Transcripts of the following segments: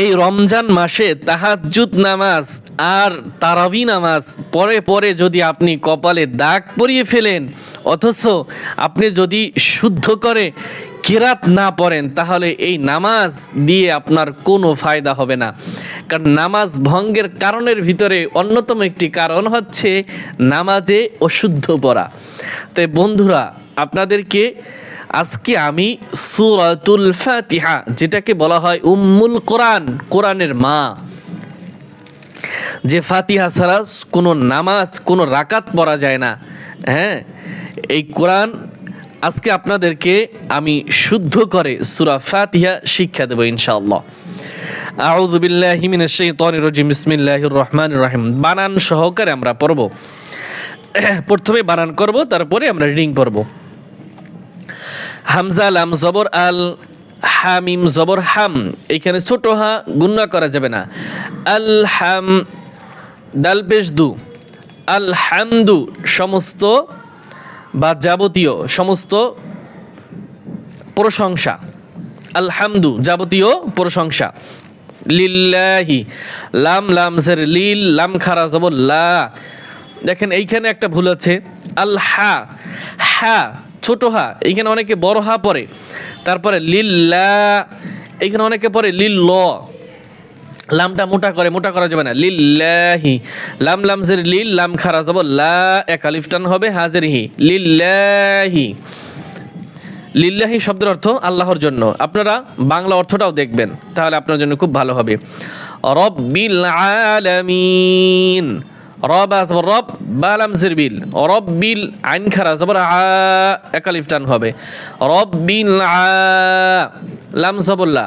এই রমজান মাসে তাহাজ্জুদ নামাজ আর তারাবি নামাজ পরে পরে যদি আপনি কপালে দাগ পরিয়ে ফেলেন, অথচ আপনি যদি শুদ্ধ করে কিরাত না পড়েন, তাহলে এই নামাজ দিয়ে আপনার কোনো ফায়দা হবে না। কারণ নামাজ ভঙ্গের কারণের ভিতরে অন্যতম একটি কারণ হচ্ছে নামাজে অশুদ্ধ পড়া। তাই বন্ধুরা, আপনাদেরকে আজকে আমি সূরাতুল ফাতিহা, যেটাকে বলা হয় উম্মুল কোরআন, কোরআনের মা, যে ফাতিহা ছাড়া কোনো নামাজ, কোনো রাকাত পড়া যায় না, হ্যাঁ, এই কোরআন আজকে আপনাদেরকে আমি শুদ্ধ করে সূরা ফাতিহা শিক্ষা দেব ইনশাআল্লাহ। আউযু বিল্লাহি মিনাশ শাইতানির রাজিম, বিসমিল্লাহির রহমানির রহিম। বানান সহকারে আমরা পড়ব। প্রথমে বানান করব, তারপরে আমরা রিডিং পড়ব। হামজা লাম জবর আল, হামিম জবর হাম, এখানে ছোট হা গুণনা করা যাবে না। আল হাম, দাল পেশ দু, আল হামদু সমস্ত বা যাবতীয় সমস্ত প্রশংসা, আলহামদু যাবতীয় প্রশংসা। লিল্লাহি, লাম লাম জের লিল, লাম খারা জবর লা। দেখেন এইখানে একটা ভুল আছে। আল হা, হা ছোট হা, এইখানে অনেকে বড় হা পড়ে। তারপরে লিল্লা, এইখানে অনেকে পড়ে লিল্ল, লামটা মোটা করা যাবে না। লিল্লাহি, লাম লাম জের লিল, লাম খারা জবর লা, এক আলিফ টান হবে, হাজের হি। লিল্লাহি, লিল্লাহি শব্দের অর্থ আল্লাহর জন্য। আপনারা বাংলা অর্থটাও দেখবেন, তাহলে আপনার জন্য খুব ভালো হবে। রব্বিল আলামিন, রব জবর রব, বা লাম জের বিল, রব্বিল আইন খারা জবর আ, এক আলিফ টান হবে। রব্বিল আ, লাম জবর লা,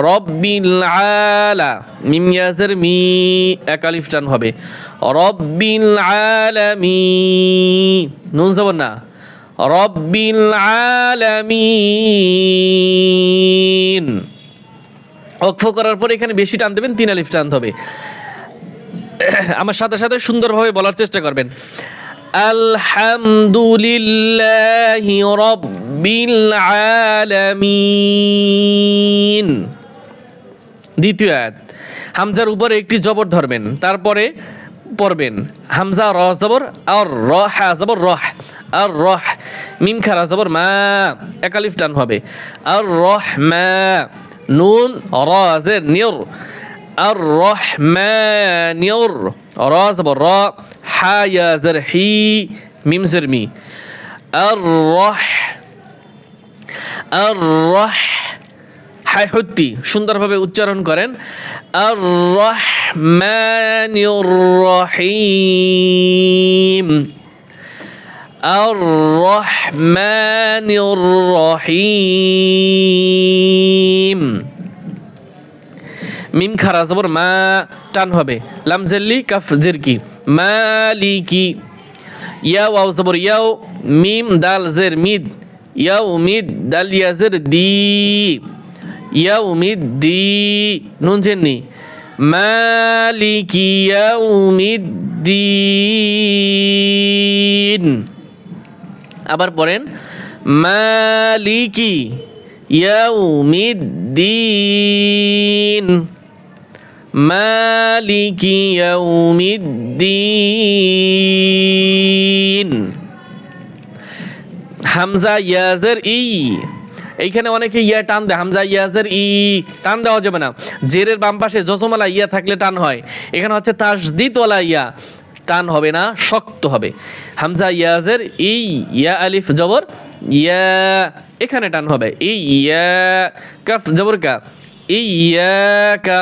রব্বিল আলা, মিম ইয়াজের মি, এক আলিফ টান হবে। রব্বিল আলামিন, নুন জবর না, রব্বিল আলামিন। ওকফ করার পর এখানে বেশি টান দেবেন, তিন আলিফ টানতে হবে। আমার সাথে সাথে সুন্দরভাবে বলার চেষ্টা করবেন। আলহামদুলিল্লাহি রাব্বিল আলামিন। দ্বিতীয় আয়াত, হামজার উপরে একটি জবর ধরবেন, তারপরে পড়বেন হামজা র জবর আর, র হা জবর রহ, আর রহ, মিম খারা জবর মা, এক আলিফ টান হবে। আর রহমা, নুন র জের নির, আর রহমানির, র জবর র, হা ইয়া জের হি, মিম জের মি। আর রহ, আর রহ, হাই হত্যি সুন্দরভাবে উচ্চারণ করেন। আর রহমানির রহিম, আর রহমানির রহিম। মিম খারা জবর মা, টান হবে, লাম জেল্লি কাফ জিরকি, মালিকি। ইয়া ওয়াও জবর ইয়াও, মিম দাল জের মিদ, ইয়াও মিদ, দাল ইয়া জের দি, ইয়াউমিদ্দি, নুন জেননি, মালিকি ইয়াউমিদ্দিন। আবার পড়েন মালিকি ইয়াউমিদ্দিন, মালিকি ইয়াউমিদ্দিন। হামজা ইয়াজের ই, এইখানে অনেকে ইয়া টান দেয়, হামজা ইয়াজের ই টান দেওয়া যাবে না। জেরের বাম পাশে জজমালা ইয়া থাকলে টান হয়, এখানে হচ্ছে তাসদিদওয়ালা ইয়া, টান হবে না, শক্ত হবে। হামজা ইয়াজের ই, ইয়া আলিফ জবর ইয়া, এখানে টান হবে। ইয়া কাফ জবর কা, ইয়াকা।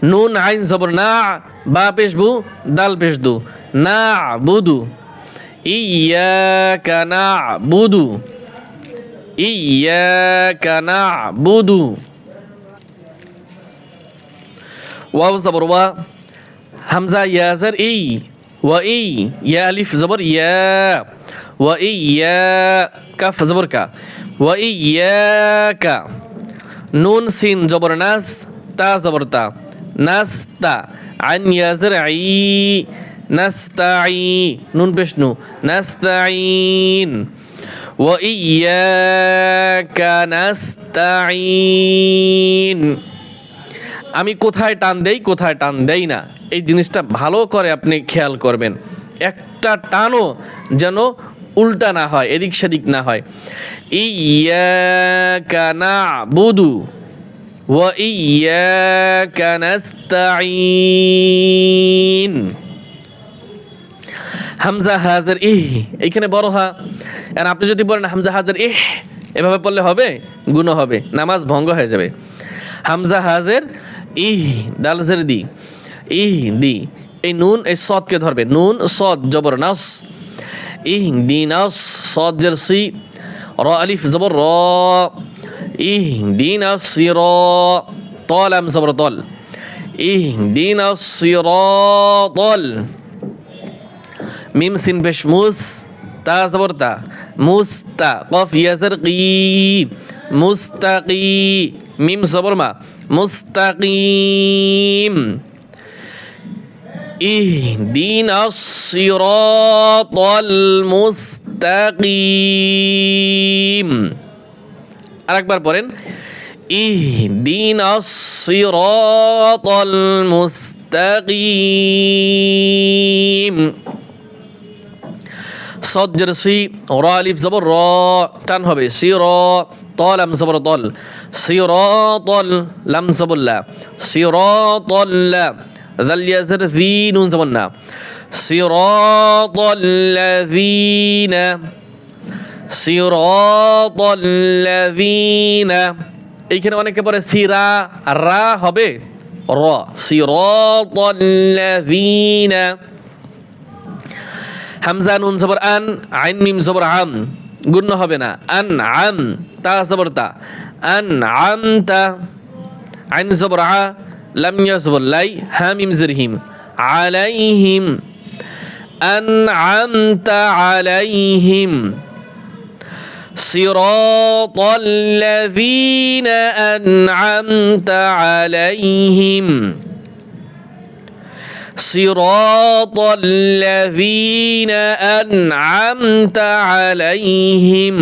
নুন আইন জবর না, বা পেশ বু, দাল পেশ দু, না বুদু, ইয়াকা না বুদু, ইয়াকা না'বুদু। ওয়াও জবর ওয়া, হামজা ইয়া জের ই, ওয়া ই, ইয়া আলিফ জবর ইয়া, ওয়া ইয়া, কাফ জবর কা, ওয়া ইয়াকা। নুন সিন জবর নাস, তা জবর তা, নাস্তা। আইন ইয়া জের ই, নাস্তাই, নুন পেশ নু, নাস্তাইন। وإياك نستعين নাস্তাঈন। আমি কোথায় টান দেই, কোথায় টান দেই না, এই জিনিসটা ভালো করে আপনি খেয়াল করবেন। একটা টানও যেন উল্টা না হয়, এদিক সেদিক না হয়। ইয়াকা না'বুদু ওয়া ইয়াকা নাস্তাঈন। হামজা হাজের ইহ, এইখানে বড় হা। আর আপনি যদি বলেন হামজা হাজের ইহ, এভাবে পড়লে হবে, গুণ হবে, নামাজ ভঙ্গ হয়ে যাবে। হামজা হাজের ইহ, দাল জের দি, ইহ দি, এই নুন এই সদকে ধরবে, নুন সদ জবর নাস, ইহ দি নাস, সদ জের সি, র আলিফ জবর র, ইহ দি নাস সির, তল আম জবর তল, ইহ দি নাস সির তল। মিম সিন পেশ মুস, তা জবর তা, মুস্তা, কফ ইয়াজের কি, মুস্তাকি, মিম জবর মা, মুস্তাকিম। ইহদিনাস সিরাতাল মুস্তাকিম। আরেকবার পড়েন, ইহদিনাস সিরাতাল মুস্তাকিম। সদ জের সি, র আলিফ জবর র, টান হবে, সির, তল আম জবর তল, সিরাতাল, লাম জবর লা, সিরাতাল, যাল ইয়াজের যী, নুন জবর না, সিরাতাল্লাযীনা, সিরাতাল্লাযীনা। এইখানে অনেকে পড়ে সিরা, রা হবে র, সিরাতাল্লাযীনা। হামজা নুন জবর আন, আইন মিম জবর আম, গুণ হবে না, আন আম, তা জবর তা, আন আমতা, আইন জবর আ, লাম ইয়াজবর লাই, হা মিম জের হিম, আলাইহিম, আনআমতা আলাইহিম, সিরাতাল্লাযীনা আনআমতা আলাইহিম, সিরাতাল্লাযীনা আনআমতা আলাইহিম।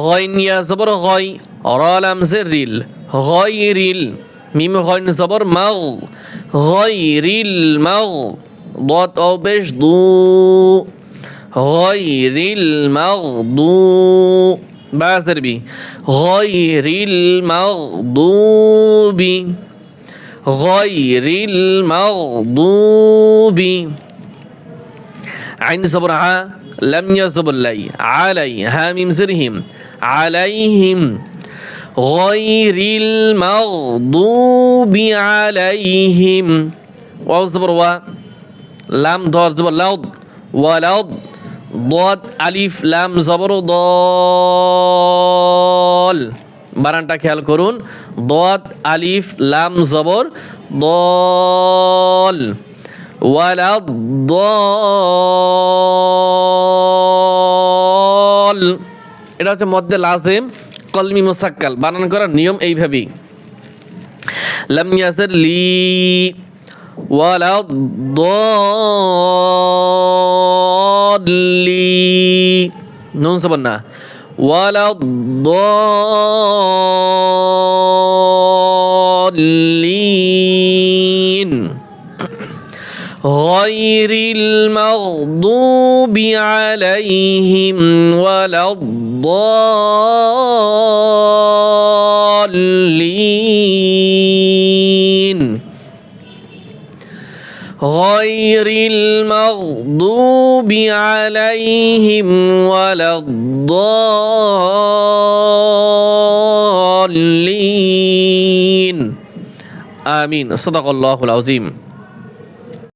গাইন ইয়া জবর গাই, রা লাম জের রিল, গায়রিল, মিম গাইন জবর মাগ, গায়রিল মাগ, দাদ ও পেশ দু, গায়রিল মাগদু, বা জের বি, গায়রিল মাগদুবি, গায়রিল মাগদুবি। আইন জবর আ, লাম ইয়াজবর লাই, আলাই, হা মিম জের হিম, আলাইহিম, গায়রিল মাগদুবি আলাইহিম। ওয়াও জবর ওয়া, লাম দর জবর লাউদ, ওয়ালাউদ, দাদ আলিফ লাম জবর দল। বানানটা খেয়াল করুন, দাদ আলিফ লাম জবর দল, ওয়ালাদ দল। এটা হচ্ছে মধ্যে লাজিম কলমি মুসাক্কাল, বানান করার নিয়ম এইভাবেই। লাম ইয়াসির লি, ওয়ালাদ দল্লি, নুন জবর না, ওয়ালাদ দল্লিন, গায়রিল মাগদুবি আলাইহিম ওয়ালাদ-দাল্লিন, গায়রিল মাগদুবি আলাইহিম ওয়ালাদ-দাল্লিন। আমিন। সাদাকাল্লাহুল আযীম।